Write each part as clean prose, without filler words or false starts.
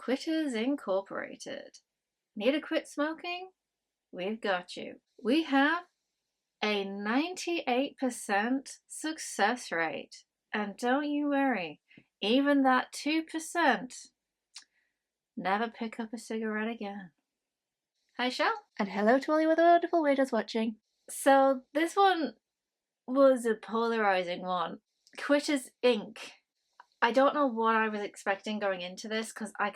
Quitters Incorporated. Need to quit smoking? We've got you. We have a 98% success rate. And don't you worry, even that 2%, never pick up a cigarette again. Hi, Shell. And hello to all you other wonderful waiters watching. So this one was a polarizing one. Quitters Inc. I don't know what I was expecting going into this, because I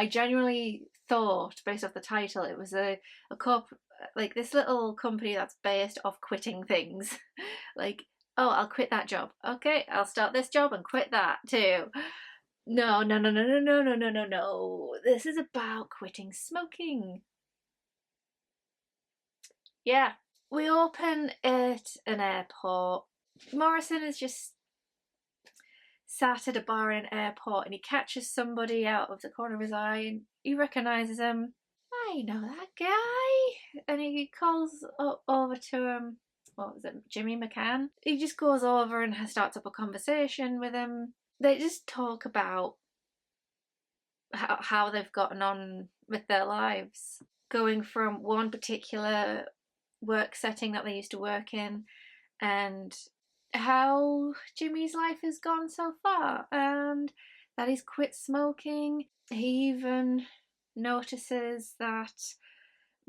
genuinely thought, based off the title, it was a like this little company that's based off quitting things. Like, oh, I'll quit that job. Okay, I'll start this job and quit that too. No, no, no, no, no, no, no, no, no, no. This is about quitting smoking. Yeah, we open at an airport. Morrison is just sat at a bar in an airport, and he catches somebody out of the corner of his eye, and he recognises him. I know that guy. And he calls over to him. What was it, Jimmy McCann? He just goes over and starts up a conversation with him. They just talk about how they've gotten on with their lives, going from one particular work setting that they used to work in, and how Jimmy's life has gone so far, and that he's quit smoking. He even notices that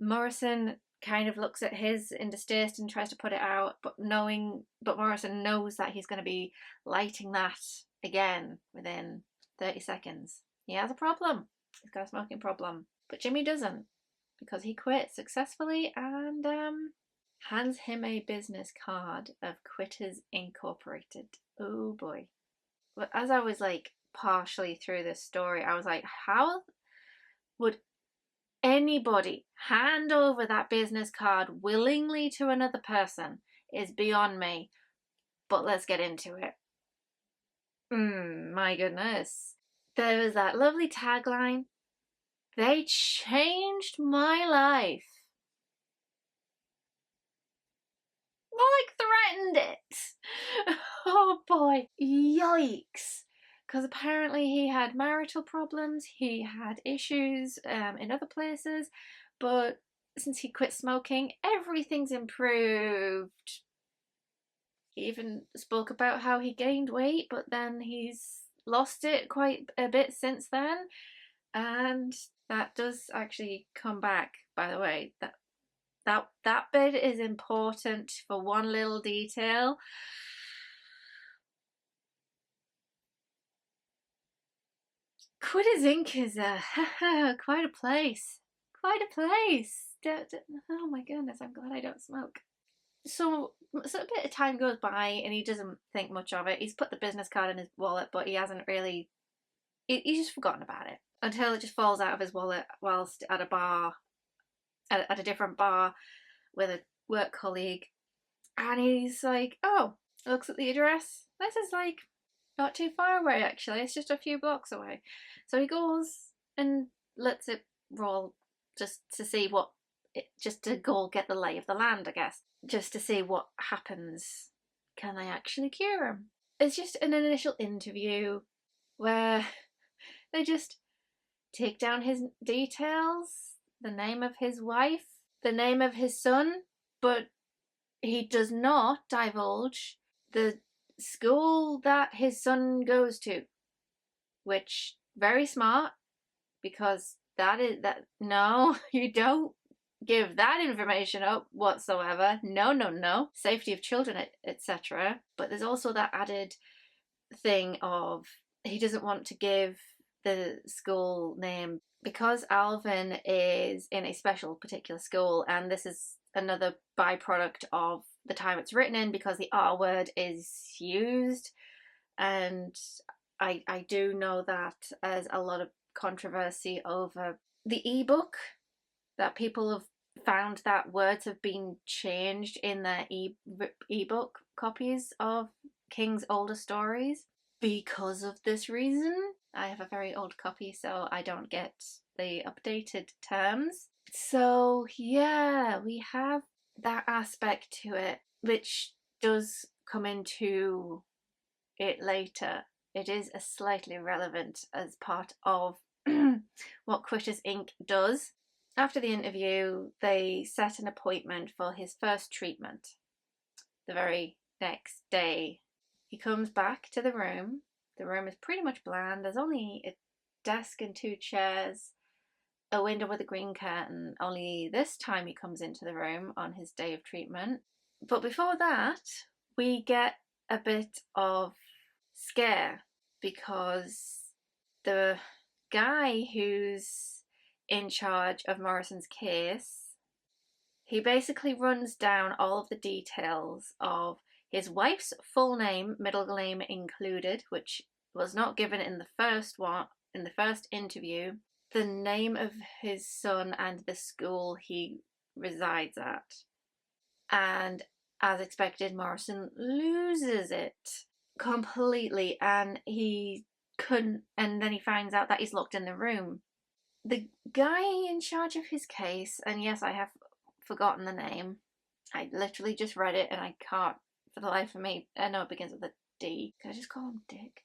Morrison kind of looks at his in distaste and tries to put it out, but Morrison knows that he's going to be lighting that again within 30 seconds. He has a problem. He's got a smoking problem. But Jimmy doesn't, because he quit successfully, and hands him a business card of Quitters Incorporated. Oh boy. But as I was like partially through this story, I was like, how would anybody hand over that business card willingly to another person? Is beyond me. But let's get into it. My goodness. There was that lovely tagline, "They changed my life." More like threatened it. Oh boy, yikes. Because apparently he had marital problems, he had issues in other places, but since he quit smoking, everything's improved. He even spoke about how he gained weight, but then he's lost it quite a bit since then. And that does actually come back, by the way. That bit is important for one little detail. Quitters Inc. is quite a place. Quite a place. Oh my goodness, I'm glad I don't smoke. So a bit of time goes by and he doesn't think much of it. He's put the business card in his wallet, but he hasn't really... He's just forgotten about it until it just falls out of his wallet whilst at a bar, at a different bar with a work colleague. And he's like, oh, looks at the address. This is like not too far away, actually. It's just a few blocks away. So he goes and lets it roll just to see just to go get the lay of the land, I guess. Just to see what happens. Can they actually cure him? It's just an initial interview where they just take down his details, the name of his wife, the name of his son, but he does not divulge the school that his son goes to, which very smart, because no, you don't give that information up whatsoever. No, no, no. Safety of children, etc. But there's also that added thing of he doesn't want to give the school name because Alvin is in a special particular school, and this is another byproduct of the time it's written in, because the R word is used. And I do know that there's a lot of controversy over the ebook, that people have found that words have been changed in their ebook copies of King's older stories because of this reason. I have a very old copy, so I don't get the updated terms. So yeah, we have that aspect to it, which does come into it later. It is a slightly relevant as part of what Critters Inc. does. After the interview, they set an appointment for his first treatment the very next day. He comes back to the room. The room is pretty much bland. There's only a desk and 2 chairs, a window with a green curtain. Only this time he comes into the room on his day of treatment. But before that, we get a bit of scare because the guy who's in charge of Morrison's case, he basically runs down all of the details of his wife's full name, middle name included, which was not given in the first interview, the name of his son and the school he resides at. And as expected, Morrison loses it completely, and then he finds out that he's locked in the room. The guy in charge of his case, and yes, I have forgotten the name. I literally just read it and I can't for the life of me. I know it begins with a D. Can I just call him Dick?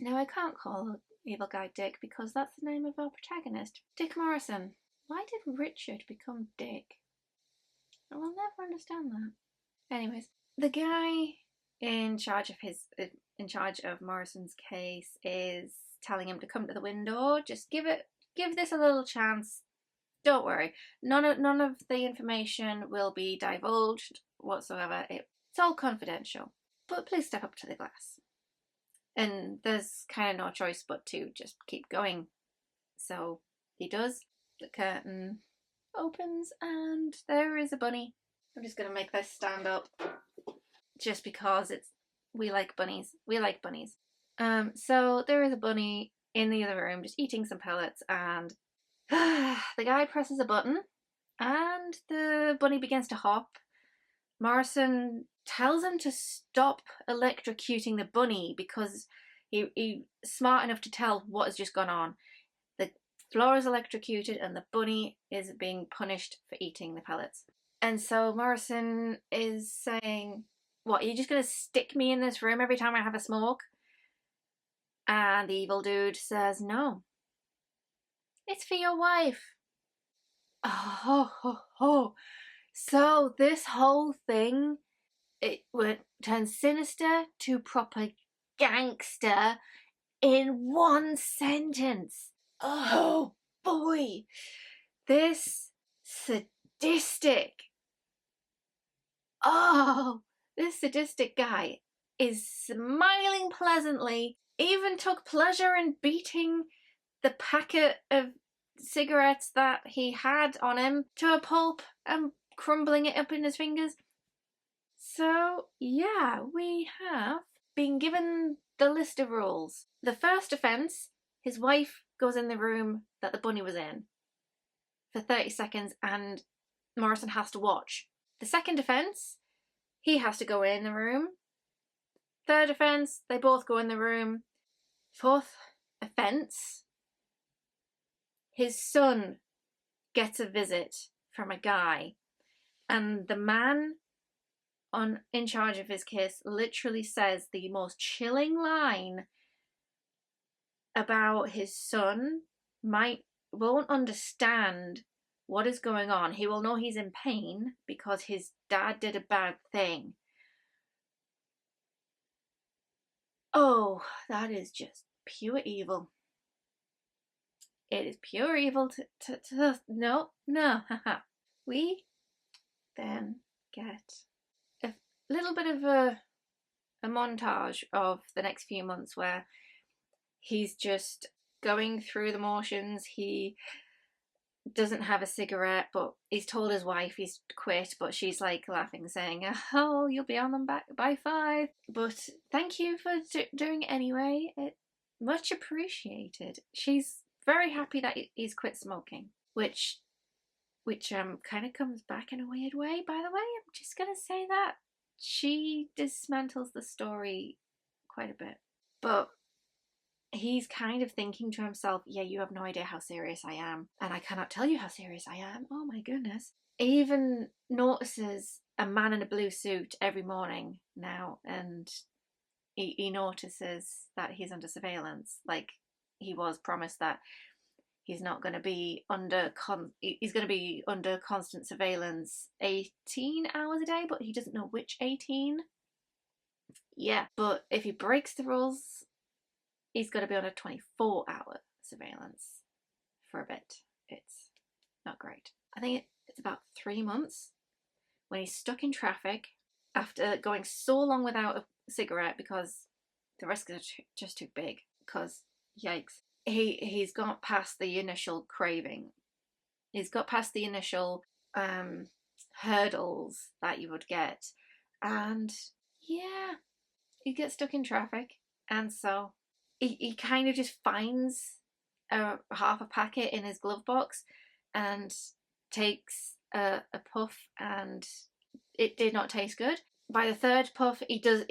No, I can't call evil guy Dick because that's the name of our protagonist, Dick Morrison. Why did Richard become Dick? I will never understand that. Anyways, the guy in charge of Morrison's case is telling him to come to the window. Just give this a little chance. Don't worry. None of the information will be divulged whatsoever. It's all confidential. But please step up to the glass. And there's kind of no choice but to just keep going. So he does. The curtain opens and there is a bunny. I'm just going to make this stand up just because we like bunnies. We like bunnies. So there is a bunny in the other room just eating some pellets, and the guy presses a button and the bunny begins to hop. Morrison tells him to stop electrocuting the bunny because he's smart enough to tell what has just gone on. The floor is electrocuted and the bunny is being punished for eating the pellets. And so Morrison is saying, what, are you just going to stick me in this room every time I have a smoke? And the evil dude says, no. It's for your wife. Oh, ho, ho. So this whole thing, it would turn sinister to proper gangster in one sentence. Oh boy. This sadistic guy is smiling pleasantly, even took pleasure in beating the packet of cigarettes that he had on him to a pulp and crumbling it up in his fingers. So, yeah, we have been given the list of rules. The first offence, his wife goes in the room that the bunny was in for 30 seconds and Morrison has to watch. The second offence, he has to go in the room. Third offence, they both go in the room. Fourth offence, his son gets a visit from a guy, and the man in charge of his case literally says the most chilling line about his son won't understand what is going on. He will know he's in pain because his dad did a bad thing. Oh, that is just pure evil. It is pure evil to no, haha. We then get a little bit of a montage of the next few months where he's just going through the motions. He doesn't have a cigarette, but he's told his wife he's quit, but she's like laughing, saying, oh, you'll be on them back by 5, but thank you for doing it anyway. It much appreciated. She's very happy that he's quit smoking, which kind of comes back in a weird way, by the way. I'm just gonna say that she dismantles the story quite a bit, but he's kind of thinking to himself, yeah, you have no idea how serious I am, and I cannot tell you how serious I am. Oh my goodness. He even notices a man in a blue suit every morning now, and he notices that he's under surveillance. Like, he was promised that He's not going to be under he's going to be under constant surveillance 18 hours a day, but he doesn't know which 18. Yeah, but if he breaks the rules, he's going to be on a 24-hour surveillance for a bit. It's not great. I think it's about 3 months when he's stuck in traffic after going so long without a cigarette because the risks are just too big. Because, yikes. He's got past the initial craving. He's got past the initial hurdles that you would get. And yeah, he gets stuck in traffic. And so he kind of just finds half a packet in his glove box and takes a puff, and it did not taste good. By the third puff, he does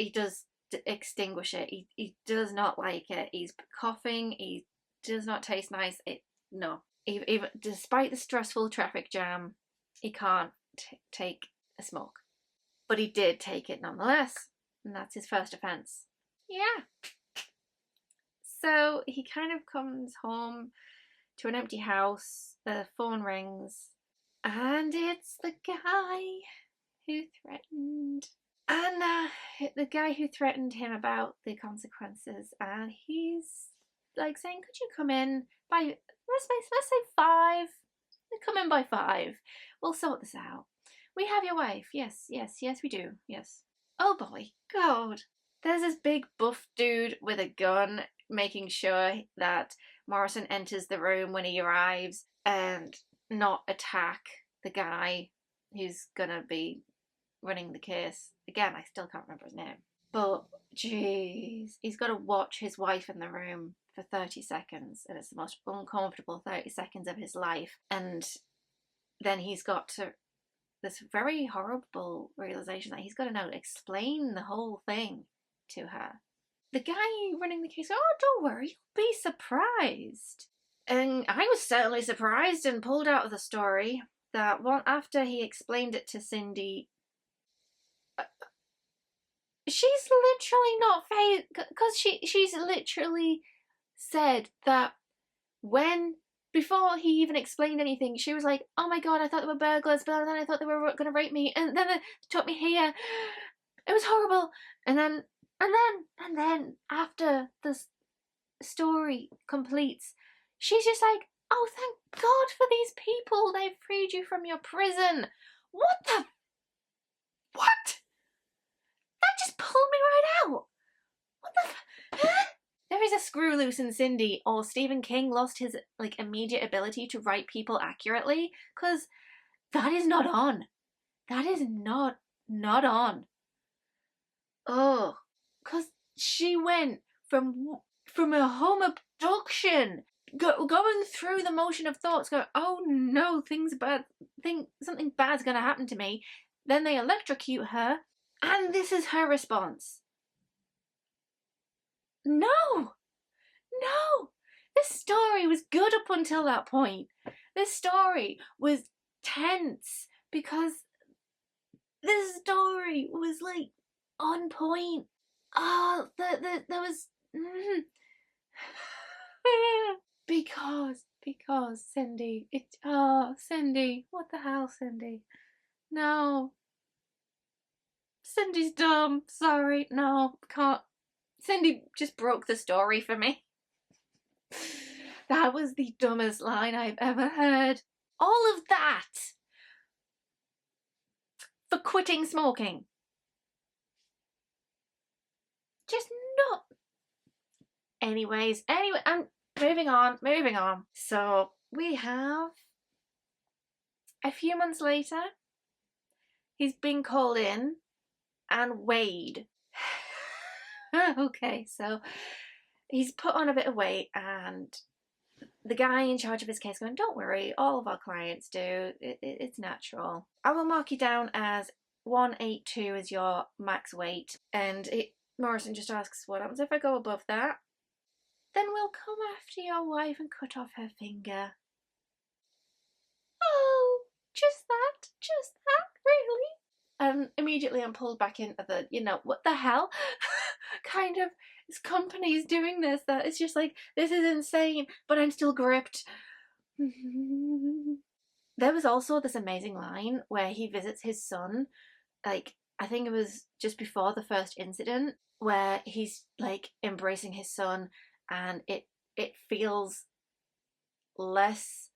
extinguish it. He does not like it. He's coughing. He does not taste nice. No. Even despite the stressful traffic jam, he can't take a smoke. But he did take it nonetheless, and that's his first offence. Yeah. So he kind of comes home to an empty house. The phone rings, and it's the guy who threatened. And the guy who threatened him about the consequences, and he's like saying, "Could you come in by let's say 5? Come in by 5. We'll sort this out. We have your wife. Yes, we do. Yes. Oh boy, God." There's this big buff dude with a gun making sure that Morrison enters the room when he arrives and not attack the guy who's gonna be running the case. Again, I still can't remember his name. But, jeez, he's got to watch his wife in the room for 30 seconds, and it's the most uncomfortable 30 seconds of his life. And then he's got to, this very horrible realization that he's got to now explain the whole thing to her. The guy running the case, "Oh, don't worry, you'll be surprised." And I was certainly surprised and pulled out of the story that after he explained it to Cindy, she's literally not phased, because she's literally said that before he even explained anything, she was like, "Oh my God, I thought they were burglars, but then I thought they were going to rape me, and then they took me here. It was horrible." And then after the story completes, she's just like, "Oh, thank God for these people. They've freed you from your prison." What? That just pulled me right out. What the There is a screw loose in Cindy, or Stephen King lost his immediate ability to write people accurately, because that is not on. That is not on. Oh, because she went from a home abduction, going through the motion of thoughts, going, "Oh no, something bad's gonna happen to me." Then they electrocute her, and this is her response. No! This story was good up until that point. This story was tense because this story was on point. Oh, there was because Cindy. Cindy, what the hell, Cindy? No. Cindy's dumb. Sorry, no, can't. Cindy just broke the story for me. That was the dumbest line I've ever heard. All of that for quitting smoking. Just not. Anyway, I'm moving on. So we have a few months later, he's been called in and weighed. Okay, so he's put on a bit of weight, and the guy in charge of his case going, "Don't worry, all of our clients do. It's natural. I will mark you down as 182 as your max weight." And Morrison just asks, "What happens if I go above that?" "Then we'll come after your wife and cut off her finger." "Oh, just that, really?" Immediately I'm pulled back into the, what the hell kind of this company's doing this, that it's just like, this is insane, but I'm still gripped. There was also this amazing line where he visits his son, like, I think it was just before the first incident, where he's like embracing his son, and it feels less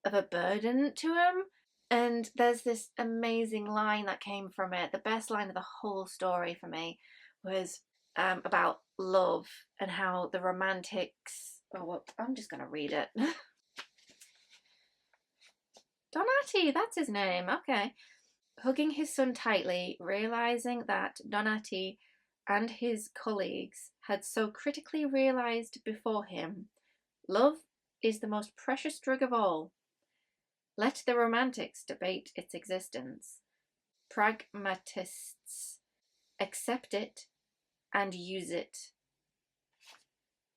of a burden to him. And there's this amazing line that came from it. The best line of the whole story for me was about love and how the romantics. Oh, well, I'm just going to read it. Donati, that's his name. Okay. Hugging his son tightly, realizing that Donati and his colleagues had so critically realized before him, love is the most precious drug of all. Let the romantics debate its existence. Pragmatists accept it and use it.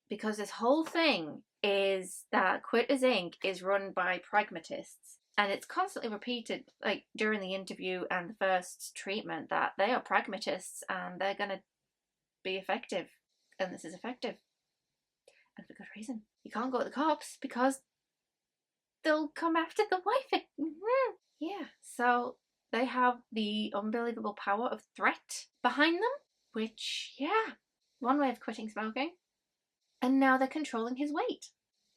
Because this whole thing is that Quitters Inc. is run by pragmatists. And it's constantly repeated, like during the interview and the first treatment, that they are pragmatists and they're going to be effective. And this is effective. And for good reason. You can't go to the cops because they'll come after the wife. Yeah, so they have the unbelievable power of threat behind them, which, yeah, one way of quitting smoking. And now they're controlling his weight.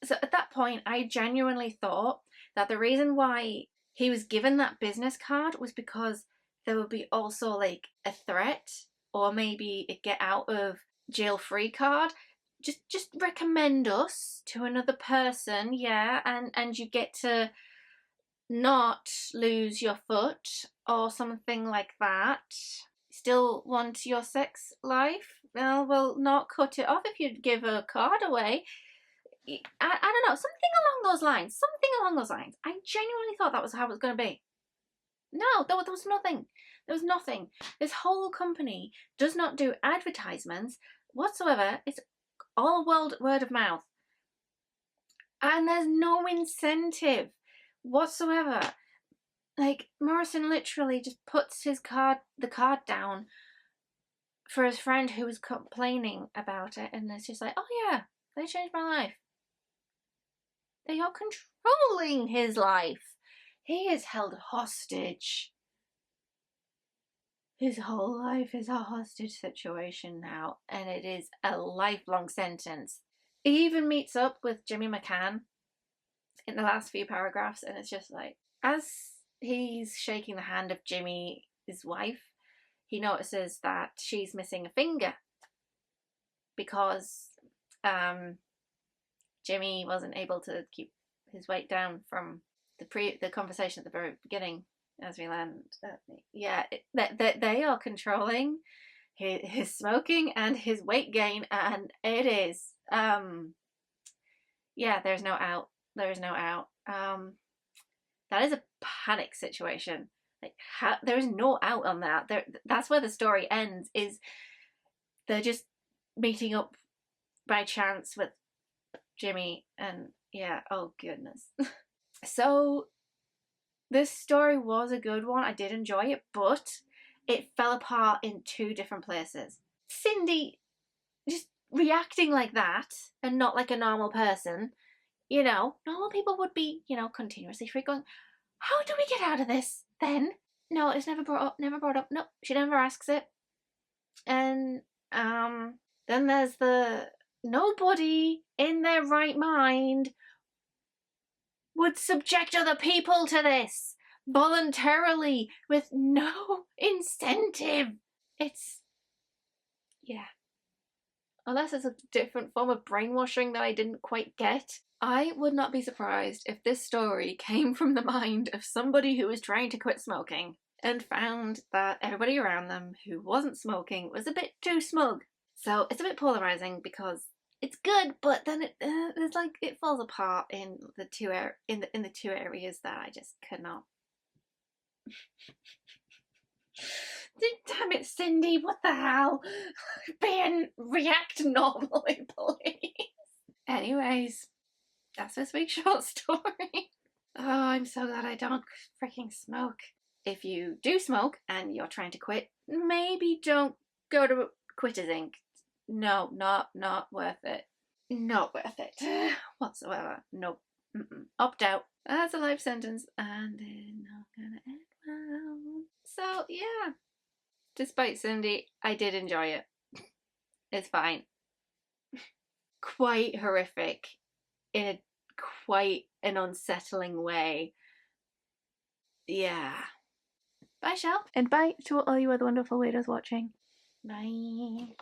So at that point, I genuinely thought that the reason why he was given that business card was because there would be also like a threat or maybe a get out of jail free card. Just recommend us to another person, yeah, and you get to not lose your foot or something like that. Still want your sex life? Well, we'll not cut it off if you give a card away. I don't know, something along those lines. Something along those lines. I genuinely thought that was how it was going to be. No, there was nothing. There was nothing. This whole company does not do advertisements whatsoever. It's all word of mouth. And there's no incentive whatsoever. Like, Morrison literally just puts the card down for his friend who was complaining about it, and it's just like, oh yeah, they changed my life. They are controlling his life. He is held hostage. His whole life is a hostage situation now, and it is a lifelong sentence. He even meets up with Jimmy McCann in the last few paragraphs, and it's just like, as he's shaking the hand of Jimmy, his wife, he notices that she's missing a finger because Jimmy wasn't able to keep his weight down from the conversation at the very beginning, as we learned. Yeah, they are controlling his smoking and his weight gain, and it is yeah, there's no out. There is no out. That is a panic situation. Like, there is no out on that. That's where the story ends. Is they're just meeting up by chance with Jimmy, and yeah, oh goodness. So this story was a good one. I did enjoy it, but it fell apart in two different places. Cindy just reacting like that and not like a normal person. You know, normal people would be, continuously going, how do we get out of this then? No, it's never brought up, never brought up. No, she never asks it. And then there's the nobody in their right mind would subject other people to this voluntarily with no incentive. It's, yeah. Unless it's a different form of brainwashing that I didn't quite get. I would not be surprised if this story came from the mind of somebody who was trying to quit smoking and found that everybody around them who wasn't smoking was a bit too smug. So it's a bit polarizing because it's good, but then it's like it falls apart in the two areas that I just could not. Damn it, Cindy! What the hell? React normally, please. Anyways, that's this week's short story. Oh, I'm so glad I don't freaking smoke. If you do smoke and you're trying to quit, maybe don't go to Quitters Inc. No, not worth it. Not worth it whatsoever. Nope. Opt out. That's a life sentence, and it's not gonna end well. So yeah, despite Cindy, I did enjoy it. It's fine. Quite horrific in a quite an unsettling way. Yeah. Bye, Shell. And bye to all you other wonderful waiters watching. Bye.